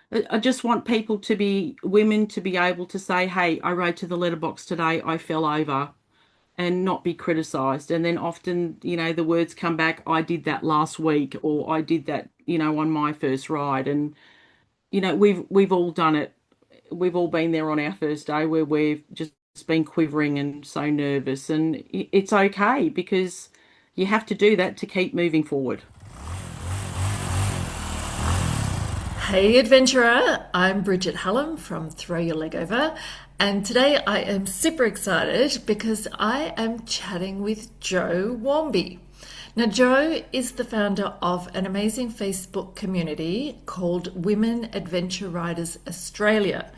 I just want people to be women to be able to say, hey, I rode to the letterbox today, I fell over, and not be criticized. And then often, the words come back, I did that last week, or I did that, on my first ride. And, we've all done it. We've all been there on our first day where we've just been quivering and so nervous. And it's okay because you have to do that to keep moving forward. Hey adventurer, I'm Bridget Hallam from Throw Your Leg Over, and today I am super excited because I am chatting with Jo Wharmby. Now, Jo is the founder of an amazing Facebook community called Women Adventure Riders Australia,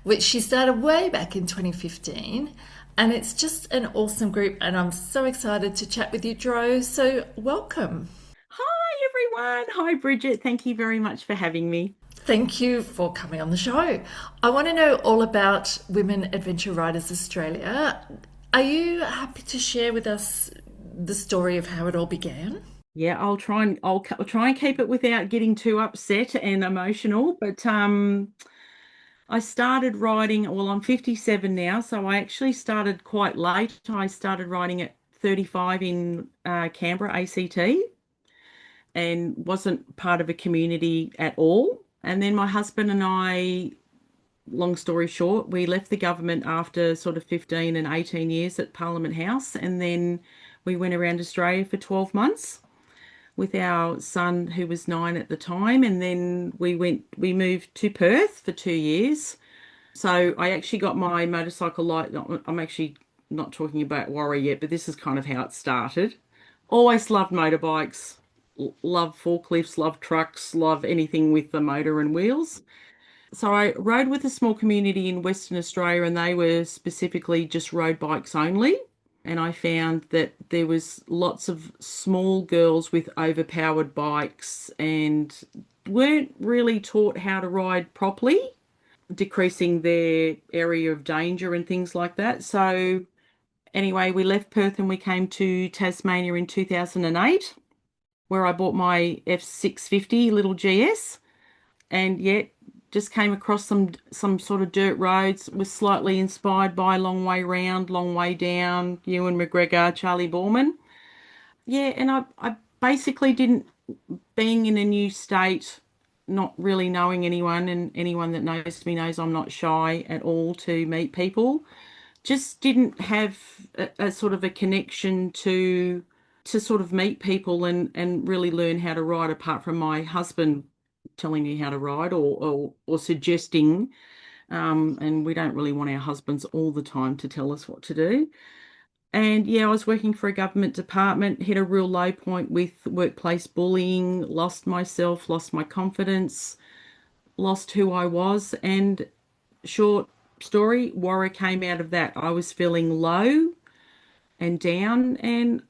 which she started way back in 2015. And it's just an awesome group, and I'm so excited to chat with you, Jo. So, welcome. Hi, everyone. Hi, Bridget. Thank you very much for having me. Thank you for coming on the show. I want to know all about Women Adventure Riders Australia. Are you happy to share with us the story of how it all began? Yeah, I'll try and keep it without getting too upset and emotional. But I started riding. Well, I'm 57 now, so I actually started quite late. I started riding at 35 in Canberra, ACT, and wasn't part of a community at all. And then my husband and I, long story short, we left the government after sort of 15 and 18 years at Parliament House, and then we went around Australia for 12 months with our son who was 9 at the time, and then we moved to Perth for 2 years. So I actually got my motorcycle I'm actually not talking about WARA yet, but this is kind of how it started. Always loved motorbikes, love forklifts, love trucks, love anything with the motor and wheels. So I rode with a small community in Western Australia, and they were specifically just road bikes only. And I found that there was lots of small girls with overpowered bikes and weren't really taught how to ride properly, decreasing their area of danger and things like that. So anyway, we left Perth and we came to Tasmania in 2008, where I bought my F650 little GS, and yet just came across some sort of dirt roads, was slightly inspired by Long Way Round, Long Way Down, Ewan McGregor, Charlie Borman. Yeah, and I basically didn't, being in a new state, not really knowing anyone, and anyone that knows me knows I'm not shy at all to meet people. Just didn't have a sort of a connection to sort of meet people and really learn how to ride, apart from my husband telling me how to ride, or suggesting, and we don't really want our husbands all the time to tell us what to do. And yeah, I was working for a government department, hit a real low point with workplace bullying, lost myself, lost my confidence, lost who I was. And short story, WARA came out of that. I was feeling low and down, and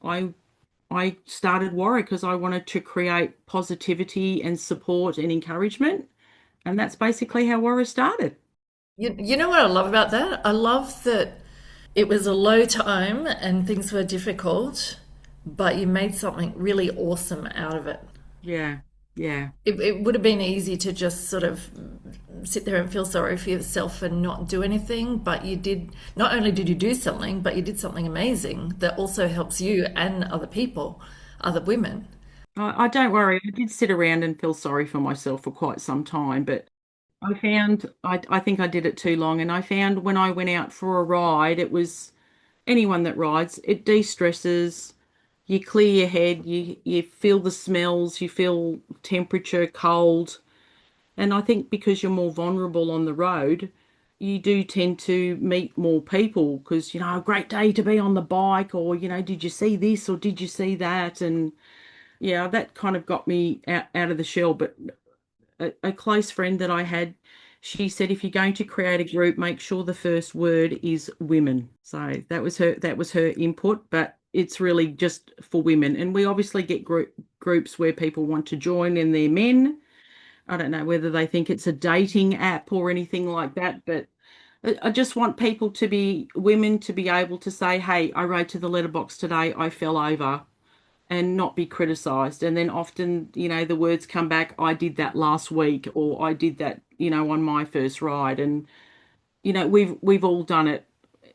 I started WARA because I wanted to create positivity and support and encouragement. And that's basically how WARA started. You know what I love about that? I love that it was a low time and things were difficult, but you made something really awesome out of it. Yeah, yeah. It would have been easy to just sort of sit there and feel sorry for yourself and not do anything, but you did, not only did you do something, but you did something amazing that also helps you and other people, other women. I don't worry. I did sit around and feel sorry for myself for quite some time, but I think I did it too long. And I found when I went out for a ride, it was anyone that rides, it de-stresses. You clear your head, you feel the smells, you feel temperature, cold. And I think because you're more vulnerable on the road, you do tend to meet more people because, a great day to be on the bike, or, did you see this or did you see that? And yeah, that kind of got me out of the shell. But a close friend that I had, she said, if you're going to create a group, make sure the first word is women. So that was her input, but it's really just for women. And we obviously get groups where people want to join and they're men. I don't know whether they think it's a dating app or anything like that, but I just want people to be women to be able to say, hey, I rode to the letterbox today, I fell over, and not be criticized. And then often, the words come back, I did that last week, or I did that, on my first ride. And, we've all done it.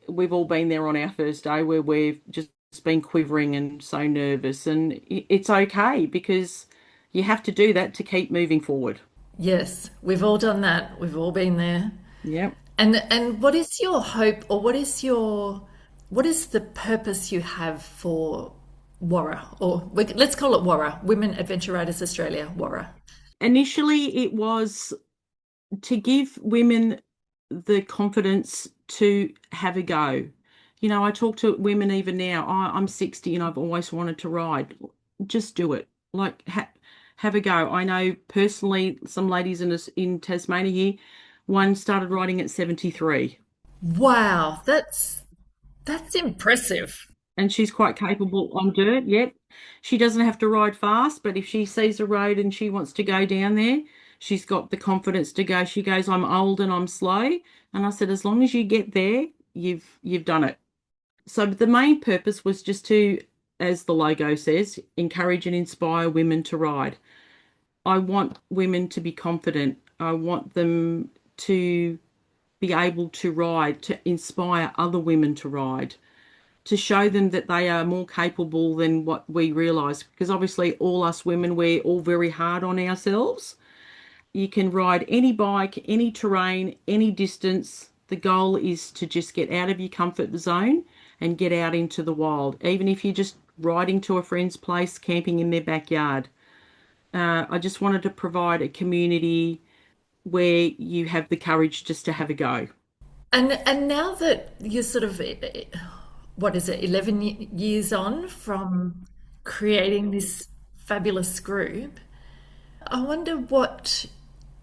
We've all been there on our first day where we've just been quivering and so nervous. And it's okay because you have to do that to keep moving forward. Yes, we've all done that. We've all been there. Yeah. And what is your hope, or what is the purpose you have for WARA, or let's call it WARA, Women Adventure Riders Australia, WARA? Initially, it was to give women the confidence to have a go. I talk to women even now. I'm 60 and I've always wanted to ride. Just do it. Like, have a go. I know personally some ladies in Tasmania here, one started riding at 73, Wow, that's impressive. and she's quite capable on dirt. Yet she doesn't have to ride fast, but if she sees a road and she wants to go down there, she's got the confidence to go. She goes, "I'm old and I'm slow." And I said, as long as you get there, you've done it. So the main purpose was just to, as the logo says, encourage and inspire women to ride. I want women to be confident. I want them to be able to ride, to inspire other women to ride, to show them that they are more capable than what we realise. Because obviously, all us women, we're all very hard on ourselves. You can ride any bike, any terrain, any distance. The goal is to just get out of your comfort zone and get out into the wild, even if you're just riding to a friend's place, camping in their backyard. I just wanted to provide a community where you have the courage just to have a go. And now that you're sort of, what is it, 11 years on from creating this fabulous group, I wonder what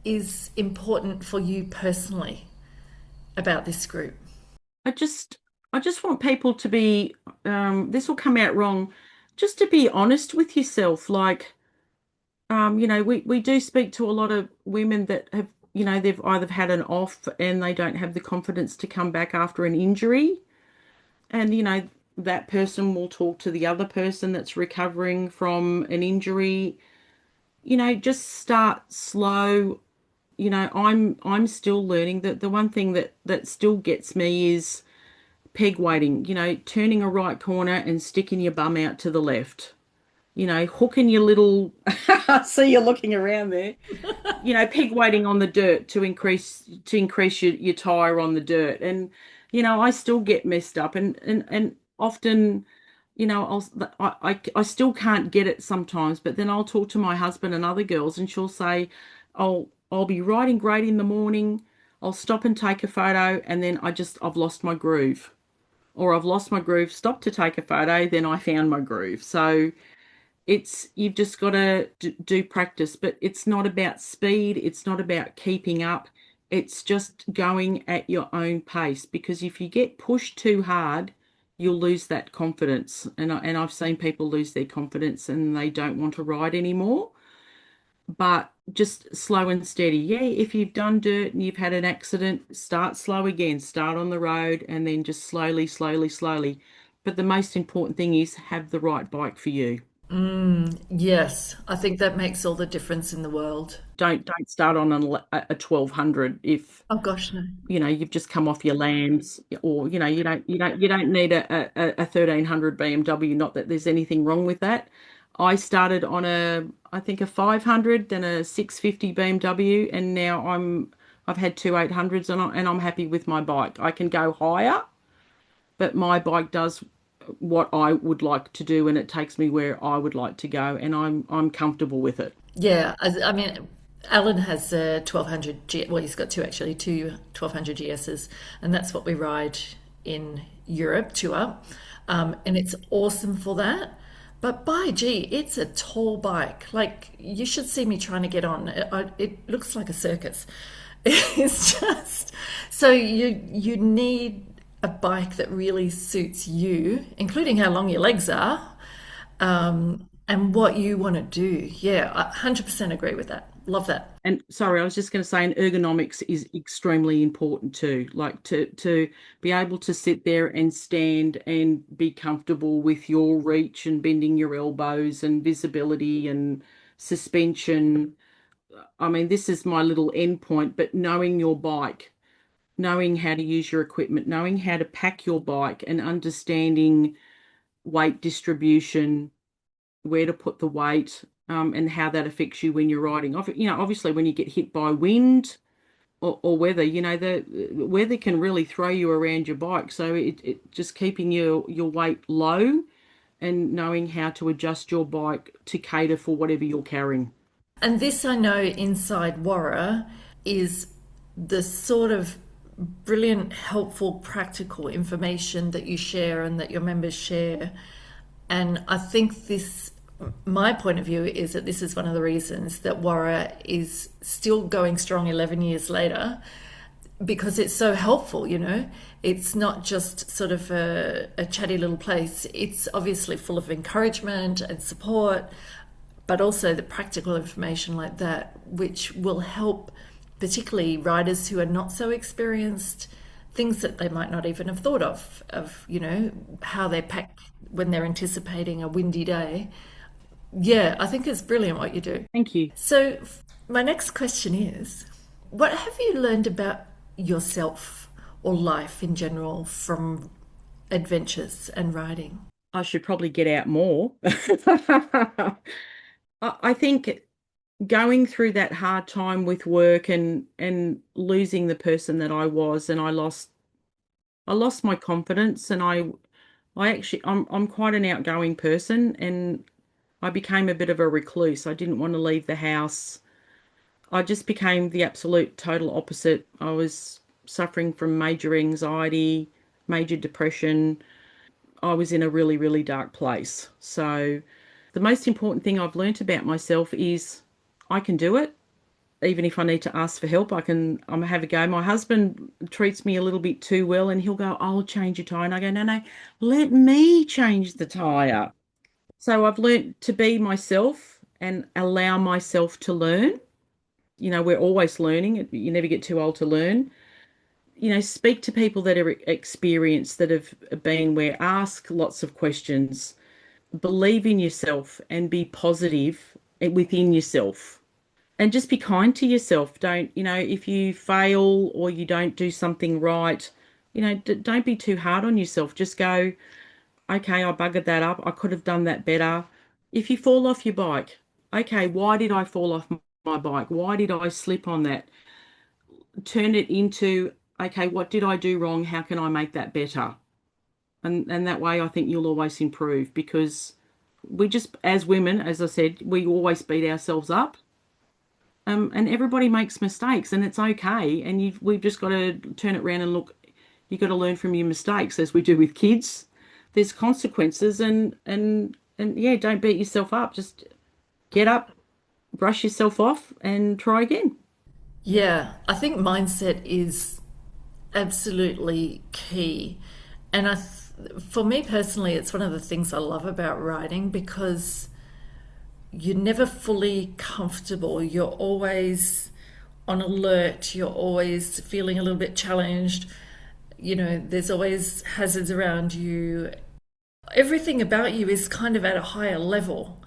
is important for you personally about this group. I just I just want people to be this will come out wrong, just to be honest with yourself. Like, we do speak to a lot of women that have, they've either had an off and they don't have the confidence to come back after an injury. And, that person will talk to the other person that's recovering from an injury. Just start slow. I'm still learning that the one thing that still gets me is peg weighting, turning a right corner and sticking your bum out to the left, hooking your little, I see you looking around there, peg weighting on the dirt to increase your tire on the dirt. And, I still get messed up and often, I still can't get it sometimes, but then I'll talk to my husband and other girls and she'll say, I'll be riding great in the morning. I'll stop and take a photo and then I've lost my groove. Or I've lost my groove, stopped to take a photo, then I found my groove. So you've just got to do practice, but it's not about speed. It's not about keeping up. It's just going at your own pace, because if you get pushed too hard, you'll lose that confidence. And I've seen people lose their confidence and they don't want to ride anymore. But just slow and steady. Yeah, if you've done dirt and you've had an accident, start slow again. Start on the road and then just slowly, slowly, slowly. But the most important thing is have the right bike for you. Yes, I think that makes all the difference in the world. Don't start on a 1200 if Oh gosh, no. you've just come off your lambs, or you don't need a 1300 BMW. Not that there's anything wrong with that. I started on I think a 500, then a 650 BMW, and now I've had two 800s, and I'm happy with my bike. I can go higher, but my bike does what I would like to do, and it takes me where I would like to go, and I'm comfortable with it. Yeah, I mean, Alan has a 1200 G, well, he's got two actually, two 1200 GSs, and that's what we ride in Europe tour. And it's awesome for that. But by gee, it's a tall bike. Like, you should see me trying to get on. It looks like a circus. It's just so you need a bike that really suits you, including how long your legs are, and what you want to do. Yeah, I 100% agree with that. Love that. And sorry, I was just going to say, and ergonomics is extremely important too. Like, to be able to sit there and stand and be comfortable with your reach and bending your elbows and visibility and suspension. I mean, this is my little end point, but knowing your bike, knowing how to use your equipment, knowing how to pack your bike, and understanding weight distribution, where to put the weight, and how that affects you when you're riding. Obviously, when you get hit by wind or weather, the weather can really throw you around your bike. So it just keeping your weight low and knowing how to adjust your bike to cater for whatever you're carrying. And this I know inside WARA is the sort of brilliant, helpful, practical information that you share and that your members share. And I think my point of view is that this is one of the reasons that WARA is still going strong 11 years later, because it's so helpful, It's not just sort of a chatty little place. It's obviously full of encouragement and support, but also the practical information like that, which will help particularly riders who are not so experienced, things that they might not even have thought of, how they pack when they're anticipating a windy day. Yeah, I think it's brilliant what you do. Thank you. So, my next question is, what have you learned about yourself or life in general from adventures and riding? I should probably get out more. I think going through that hard time with work and losing the person that I was, and I lost my confidence, and I'm quite an outgoing person, and I became a bit of a recluse. I didn't want to leave the house. I just became the absolute total opposite. I was suffering from major anxiety, major depression. I was in a really, really dark place. So the most important thing I've learnt about myself is I can do it. Even if I need to ask for help, I'm have a go. My husband treats me a little bit too well, and he'll go, "I'll change your tire." And I go, "No, no, let me change the tire." So I've learnt to be myself and allow myself to learn. We're always learning. You never get too old to learn. Speak to people that are experienced, that have been where, ask lots of questions, believe in yourself and be positive within yourself. And just be kind to yourself. Don't, if you fail or you don't do something right, don't be too hard on yourself. Just go, okay, I buggered that up. I could have done that better. If you fall off your bike, okay, why did I fall off my bike? Why did I slip on that? Turn it into, okay, what did I do wrong? How can I make that better? And that way I think you'll always improve, because we just, as women, as I said, we always beat ourselves up. And everybody makes mistakes, and it's okay. And we've just got to turn it around and look, you've got to learn from your mistakes, as we do with kids. There's consequences, and yeah, don't beat yourself up. Just get up, brush yourself off, and try again. Yeah, I think mindset is absolutely key. And for me personally, it's one of the things I love about riding, because you're never fully comfortable. You're always on alert. You're always feeling a little bit challenged. There's always hazards around you. Everything about you is kind of at a higher level.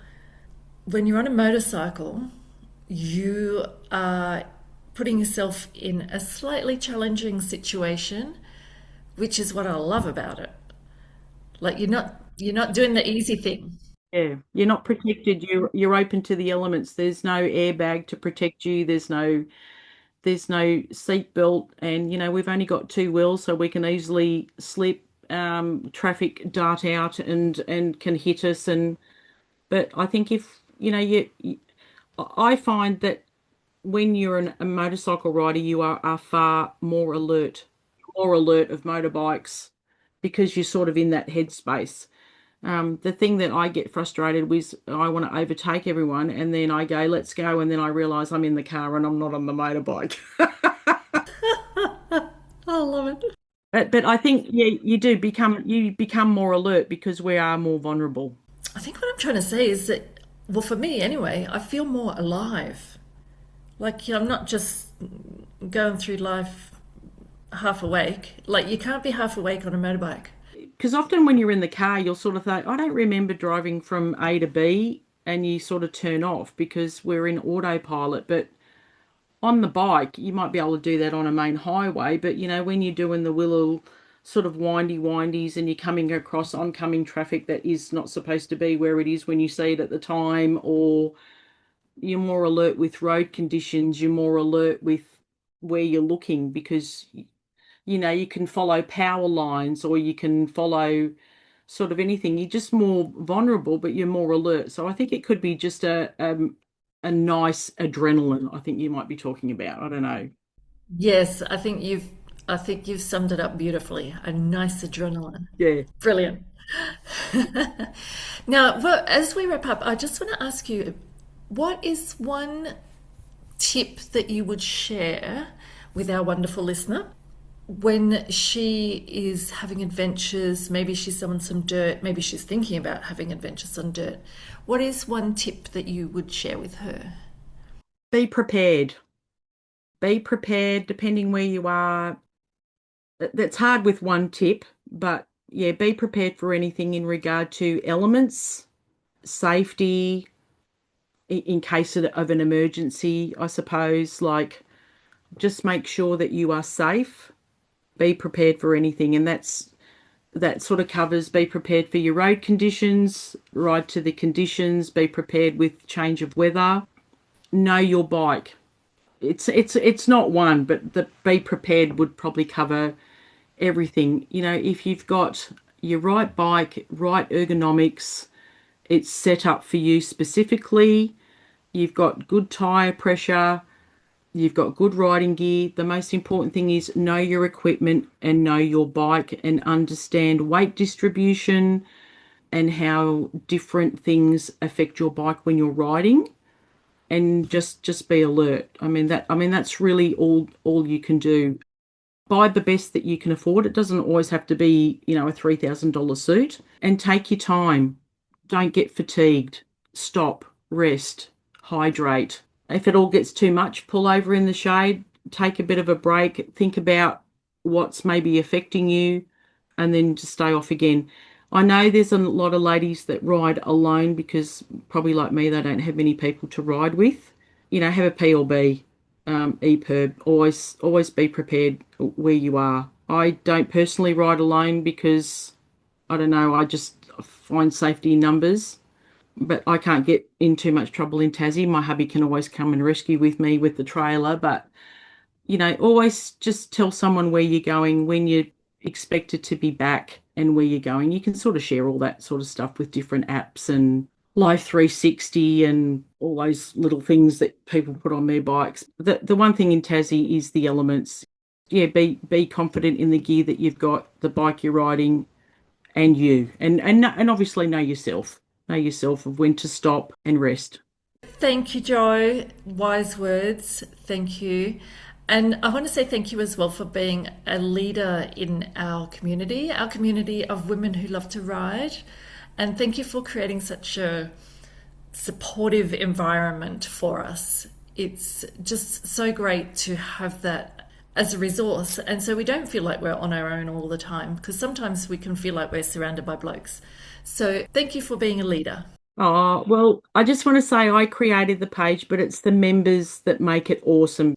When you're on a motorcycle, you are putting yourself in a slightly challenging situation, which is what I love about it. Like you're not doing the easy thing. Yeah, you're not protected. You're open to the elements. There's no airbag to protect you. There's no seat belt, and we've only got two wheels, so we can easily slip. Traffic dart out and can hit us. But I think if I find that when you're a motorcycle rider, you are far more alert of motorbikes, because you're sort of in that headspace. The thing that I get frustrated with, I want to overtake everyone, and then I go, let's go, and then I realize I'm in the car and I'm not on the motorbike. I love it. But I think, yeah, you become more alert, because we are more vulnerable. I think what I'm trying to say is that, well, for me anyway, I feel more alive. Like I'm not just going through life half awake. Like you can't be half awake on a motorbike. Because often when you're in the car, you'll sort of think, I don't remember driving from A to B, and you sort of turn off because we're in autopilot. But on the bike, you might be able to do that on a main highway, but when you're doing the little sort of windies and you're coming across oncoming traffic that is not supposed to be where it is when you see it at the time, or you're more alert with road conditions, you're more alert with where you're looking because you can follow power lines or you can follow sort of anything. You're just more vulnerable, but you're more alert. So I think it could be just a nice adrenaline, I think you might be talking about. I don't know. Yes, I think you've summed it up beautifully. A nice adrenaline. Yeah. Brilliant. Now, well, as we wrap up, I just want to ask you, what is one tip that you would share with our wonderful listener when she is having adventures? Maybe she's on some dirt, maybe she's thinking about having adventures on dirt. What is one tip that you would share with her? Be prepared. Be prepared depending where you are. That's hard with one tip, but yeah, be prepared for anything in regard to elements, safety, in case of an emergency, I suppose. Like, just make sure that you are safe. Be prepared for anything, and that sort of covers be prepared for your road conditions, right to the conditions, be prepared with change of weather, know your bike. It's not one, but the be prepared would probably cover everything. If you've got your right bike, right ergonomics, it's set up for you specifically, you've got good tire pressure, you've got good riding gear. The most important thing is know your equipment and know your bike and understand weight distribution and how different things affect your bike when you're riding, and just be alert. That's really all you can do. Buy the best that you can afford. It doesn't always have to be, a $3,000 suit, and take your time. Don't get fatigued. Stop, rest, hydrate. If it all gets too much, pull over in the shade, take a bit of a break, think about what's maybe affecting you, and then just stay off again. I know there's a lot of ladies that ride alone because probably like me, they don't have many people to ride with. Have a P or B, EPIRB. Always be prepared where you are. I don't personally ride alone because I don't know, I just find safety in numbers, but I can't get in too much trouble in Tassie. My hubby can always come and rescue with me with the trailer, but always just tell someone where you're going, when you're expected to be back, and where you're going. You can sort of share all that sort of stuff with different apps and Life 360 and all those little things that people put on their bikes. The one thing in Tassie is the elements. Yeah, be confident in the gear that you've got, the bike you're riding, and you, and obviously know yourself. Know yourself of when to stop and rest. Thank you, Jo. Wise words. Thank you. And I want to say thank you as well for being a leader in our community of women who love to ride. And thank you for creating such a supportive environment for us. It's just so great to have that as a resource. And so we don't feel like we're on our own all the time, because sometimes we can feel like we're surrounded by blokes. So thank you for being a leader. Oh, well, I just want to say I created the page, but it's the members that make it awesome.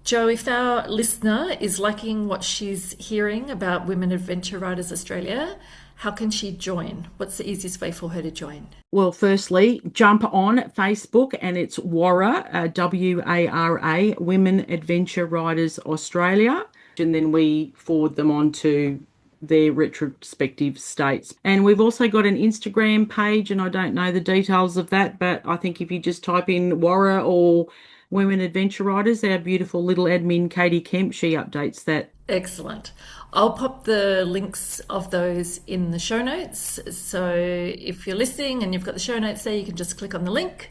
Jo, if our listener is liking what she's hearing about Women Adventure Riders Australia, how can she join? What's the easiest way for her to join? Well, firstly, jump on Facebook and it's WARA, WARA, Women Adventure Riders Australia. And then we forward them on to their retrospective states. And we've also got an Instagram page, and I don't know the details of that, but I think if you just type in WARA or Women Adventure Riders, our beautiful little admin Katie Kemp, she updates that. Excellent. I'll pop the links of those in the show notes. So if you're listening and you've got the show notes there, you can just click on the link.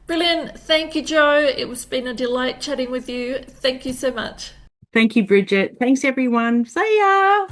Brilliant. Thank you, Jo. It's been a delight chatting with you. Thank you so much. Thank you, Bridget. Thanks, everyone. See ya.